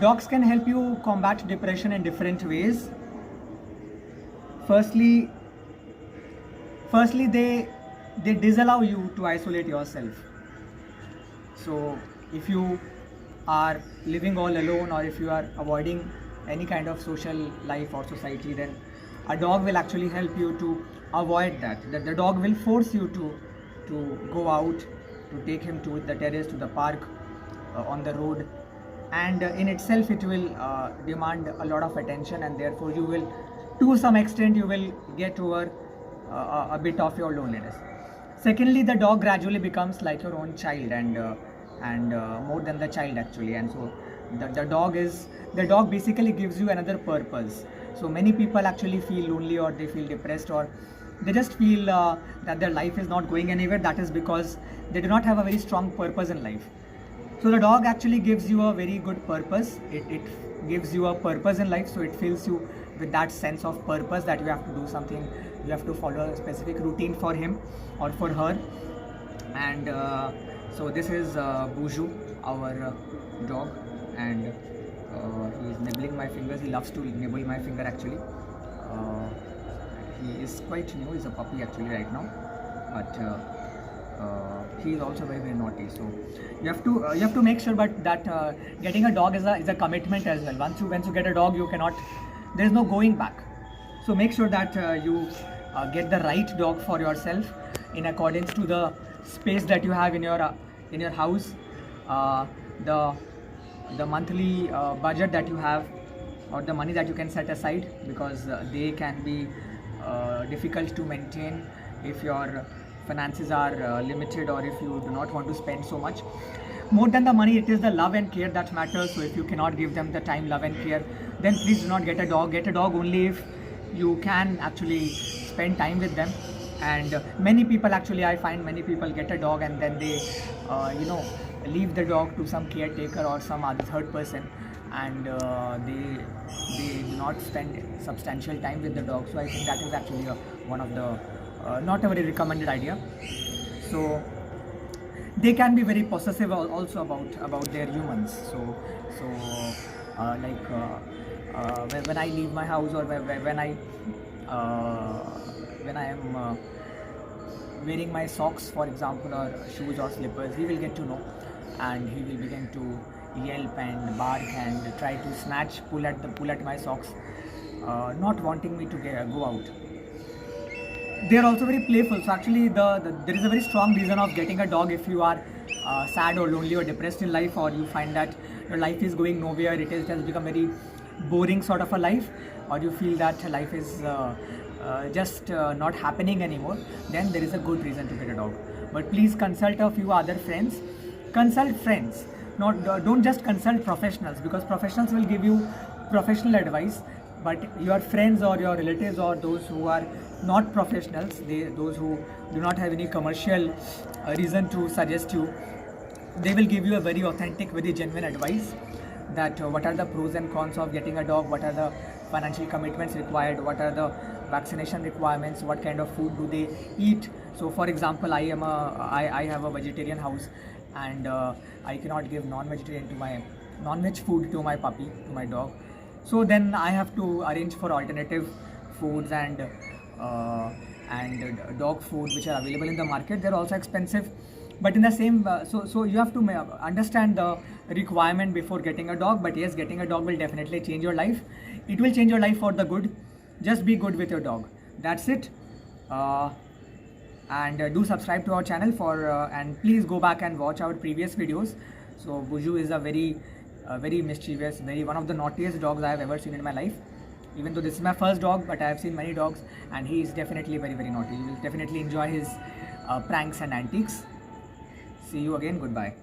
Dogs can help you combat depression in different ways. Firstly, they disallow you to isolate yourself. So if you are living all alone, or if you are avoiding any kind of social life or society, then a dog will actually help you to avoid that. The dog will force you to go out, to take him to the terrace, to the park, on the road, and in itself it will demand a lot of attention, and therefore you will, to some extent, you will get over a bit of your loneliness. Secondly, the dog gradually becomes like your own child, and more than the child actually. And so the dog basically gives you another purpose. So many people actually feel lonely, or they feel depressed, or they just feel that their life is not going anywhere. That is because they do not have a very strong purpose in life. So the dog actually gives you a very good purpose. It gives you a purpose in life, so it fills you with that sense of purpose, that you have to do something, you have to follow a specific routine for him or for her. And so this is Buju, our dog, and he is nibbling my fingers. He loves to nibble my finger actually. He is quite new, he's a puppy actually right now, but he is also very, very naughty. So you have to make sure that getting a dog is a commitment as well. Once you get a dog, you cannot, there is no going back. So make sure that you get the right dog for yourself in accordance to the space that you have in your house, the monthly budget that you have, or the money that you can set aside, because they can be difficult to maintain if your finances are limited, or if you do not want to spend so much. More than the money, it is the love and care that matters. So if you cannot give them the time, love and care, then please do not get a dog. Get a dog only if you can actually spend time with them. And many people, actually I find many people get a dog and then they leave the dog to some caretaker or some other third person, and they do not spend substantial time with the dog. So I think that is actually one of the not a very recommended idea. So they can be very possessive also about their humans. So when I leave my house, or when I am wearing my socks, for example, or shoes or slippers, he will get to know, and he will begin to yelp and bark and try to pull at my socks, not wanting me to go out. They are also very playful. So actually there is a very strong reason of getting a dog if you are sad or lonely or depressed in life, or you find that your life is going nowhere, it has become very boring sort of a life, or you feel that life is just not happening anymore. Then there is a good reason to get a dog. But please consult a few other friends. Consult friends. Don't just consult professionals, because professionals will give you professional advice, but your friends or your relatives, or those who are not professionals, those who do not have any commercial reason to suggest you, they will give you a very authentic, very genuine advice, that what are the pros and cons of getting a dog, what are the financial commitments required, what are the vaccination requirements, what kind of food do they eat. So for example, I have a vegetarian house, and I cannot give non-veg food to my puppy, to my dog. So then I have to arrange for alternative foods and dog food which are available in the market. They're also expensive, but in the same so you have to understand the requirement before getting a dog. But yes, getting a dog will definitely change your life. It will change your life for the good. Just be good with your dog. That's it. And do subscribe to our channel and please go back and watch our previous videos. So Buju is a very mischievous, one of the naughtiest dogs I have ever seen in my life. Even though this is my first dog, but I have seen many dogs, and he is definitely very, very naughty. You will definitely enjoy his pranks and antics. See you again. Goodbye.